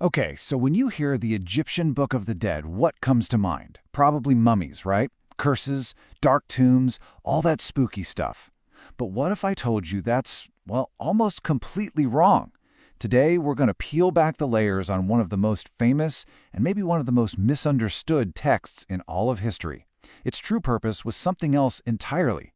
Okay, so when you hear the Egyptian Book of the Dead, what comes to mind? Probably mummies, right? Curses, dark tombs, all that spooky stuff. But what if I told you that's, well, almost completely wrong? Today, we're going to peel back the layers on one of the most famous and maybe one of the most misunderstood texts in all of history. Its true purpose was something else entirely.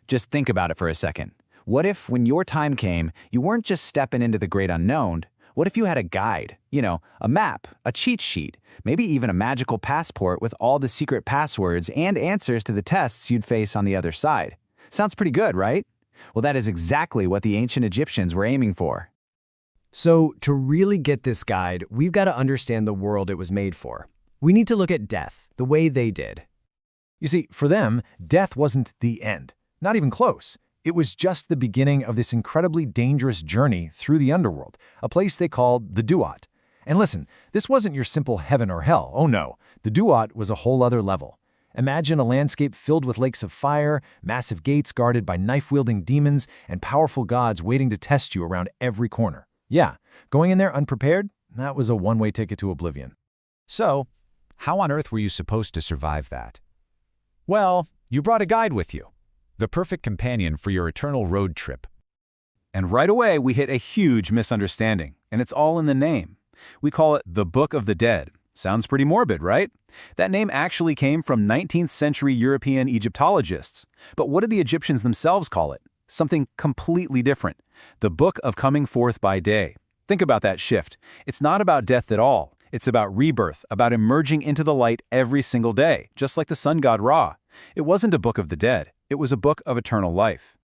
Just think about it for a second. What if, when your time came, you weren't just stepping into the great unknown? What if you had a guide? A map, a cheat sheet, maybe even a magical passport with all the secret passwords and answers to the tests you'd face on the other side? Sounds pretty good, right? Well, that is exactly what the ancient Egyptians were aiming for. So, to really get this guide, we've got to understand the world it was made for. We need to look at death, the way they did. You see, for them, death wasn't the end. Not even close. It was just the beginning of this incredibly dangerous journey through the underworld, a place they called the Duat. And listen, this wasn't your simple heaven or hell. Oh no, the Duat was a whole other level. Imagine a landscape filled with lakes of fire, massive gates guarded by knife-wielding demons, and powerful gods waiting to test you around every corner. Yeah, going in there unprepared, that was a one-way ticket to oblivion. So, how on earth were you supposed to survive that? Well, you brought a guide with you. The perfect companion for your eternal road trip. And right away, we hit a huge misunderstanding, and it's all in the name. We call it the Book of the Dead. Sounds pretty morbid, right? That name actually came from 19th century European Egyptologists. But what did the Egyptians themselves call it? Something completely different. The Book of Coming Forth by Day. Think about that shift. It's not about death at all. It's about rebirth, about emerging into the light every single day, just like the sun god Ra. It wasn't a book of the dead. It was a book of eternal life.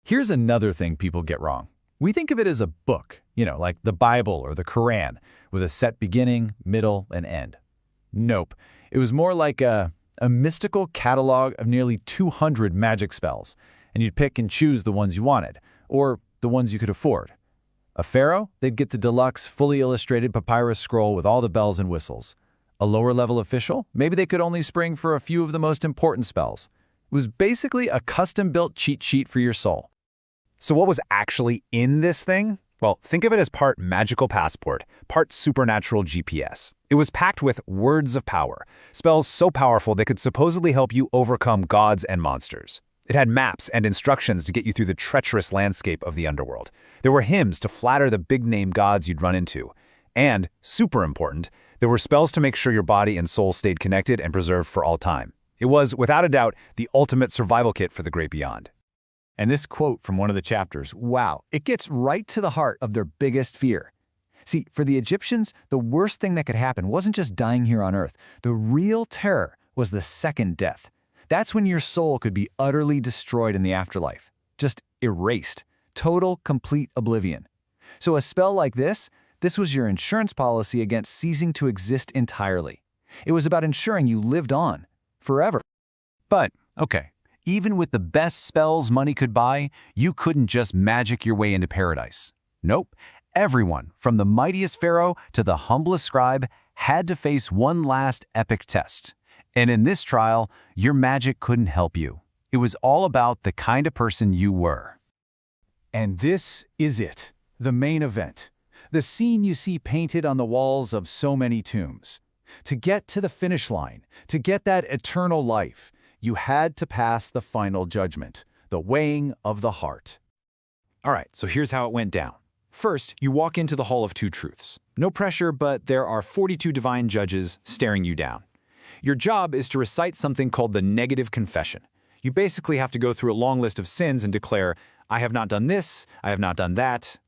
Here's another thing people get wrong. We think of it as a book, like the Bible or the Quran, with a set beginning, middle, and end. Nope. It was more like a mystical catalog of nearly 200 magic spells, and you'd pick and choose the ones you wanted, or the ones you could afford. A pharaoh, they'd get the deluxe, fully illustrated papyrus scroll with all the bells and whistles. A lower-level official, maybe they could only spring for a few of the most important spells. It was basically a custom-built cheat sheet for your soul. So what was actually in this thing? Well, think of it as part magical passport, part supernatural GPS. It was packed with words of power, spells so powerful they could supposedly help you overcome gods and monsters. It had maps and instructions to get you through the treacherous landscape of the underworld. There were hymns to flatter the big-name gods you'd run into. And, super important, there were spells to make sure your body and soul stayed connected and preserved for all time. It was, without a doubt, the ultimate survival kit for the great beyond. And this quote from one of the chapters, wow, it gets right to the heart of their biggest fear. See, for the Egyptians, the worst thing that could happen wasn't just dying here on Earth. The real terror was the second death. That's when your soul could be utterly destroyed in the afterlife. Just erased. Total, complete oblivion. So a spell like this was your insurance policy against ceasing to exist entirely. It was about ensuring you lived on, forever. But, okay, even with the best spells money could buy, you couldn't just magic your way into paradise. Nope. Everyone, from the mightiest pharaoh to the humblest scribe, had to face one last epic test. And in this trial, your magic couldn't help you. It was all about the kind of person you were. And this is it, the main event. The scene you see painted on the walls of so many tombs. To get to the finish line, to get that eternal life, you had to pass the final judgment, the weighing of the heart. All right, so here's how it went down. First, you walk into the Hall of Two Truths. No pressure, but there are 42 divine judges staring you down. Your job is to recite something called the negative confession. You basically have to go through a long list of sins and declare, I have not done this, I have not done that.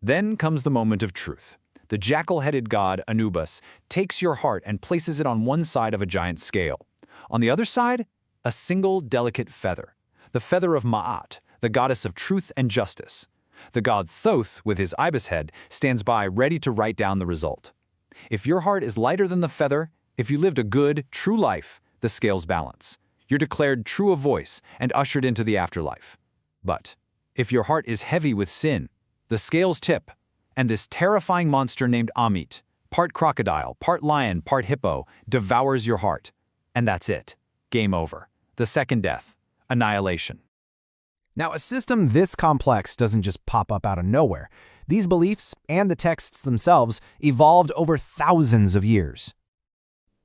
Then comes the moment of truth. The jackal-headed god, Anubis, takes your heart and places it on one side of a giant scale. On the other side, a single delicate feather. The feather of Ma'at, the goddess of truth and justice. The god Thoth, with his ibis head, stands by ready to write down the result. If your heart is lighter than the feather, if you lived a good, true life, the scales balance. You're declared true of voice and ushered into the afterlife. But if your heart is heavy with sin, the scales tip, and this terrifying monster named Amit, part crocodile, part lion, part hippo, devours your heart. And that's it. Game over. The second death. Annihilation. Now, a system this complex doesn't just pop up out of nowhere. These beliefs, and the texts themselves, evolved over thousands of years.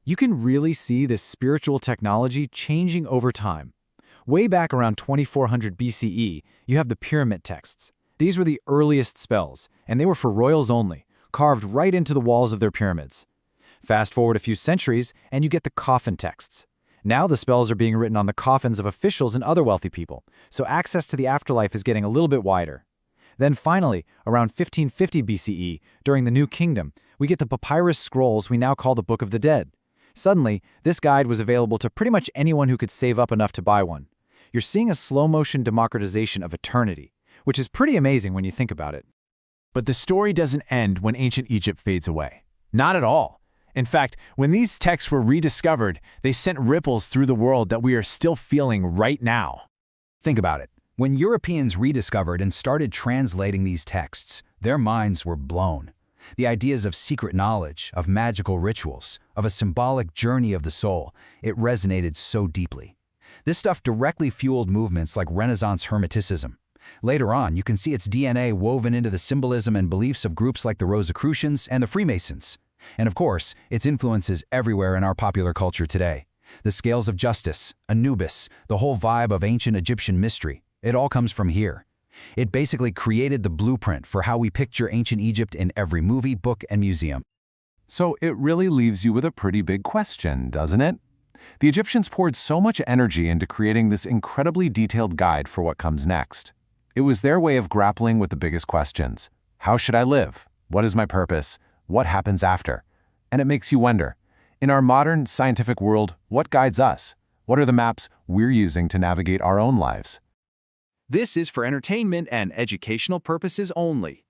You can really see this spiritual technology changing over time. Way back around 2400 BCE, you have the pyramid texts. These were the earliest spells, and they were for royals only, carved right into the walls of their pyramids. Fast forward a few centuries, and you get the Coffin Texts. Now the spells are being written on the coffins of officials and other wealthy people, so access to the afterlife is getting a little bit wider. Then finally, around 1550 BCE, during the New Kingdom, we get the papyrus scrolls we now call the Book of the Dead. Suddenly, this guide was available to pretty much anyone who could save up enough to buy one. You're seeing a slow-motion democratization of eternity, which is pretty amazing when you think about it. But the story doesn't end when ancient Egypt fades away. Not at all. In fact, when these texts were rediscovered, they sent ripples through the world that we are still feeling right now. Think about it. When Europeans rediscovered and started translating these texts, their minds were blown. The ideas of secret knowledge, of magical rituals, of a symbolic journey of the soul, it resonated so deeply. This stuff directly fueled movements like Renaissance Hermeticism. Later on, you can see its DNA woven into the symbolism and beliefs of groups like the Rosicrucians and the Freemasons. And of course, its influence is everywhere in our popular culture today. The scales of justice, Anubis, the whole vibe of ancient Egyptian mystery, it all comes from here. It basically created the blueprint for how we picture ancient Egypt in every movie, book, and museum. So it really leaves you with a pretty big question, doesn't it? The Egyptians poured so much energy into creating this incredibly detailed guide for what comes next. It was their way of grappling with the biggest questions. How should I live? What is my purpose? What happens after? And it makes you wonder, in our modern scientific world, what guides us? What are the maps we're using to navigate our own lives? This is for entertainment and educational purposes only.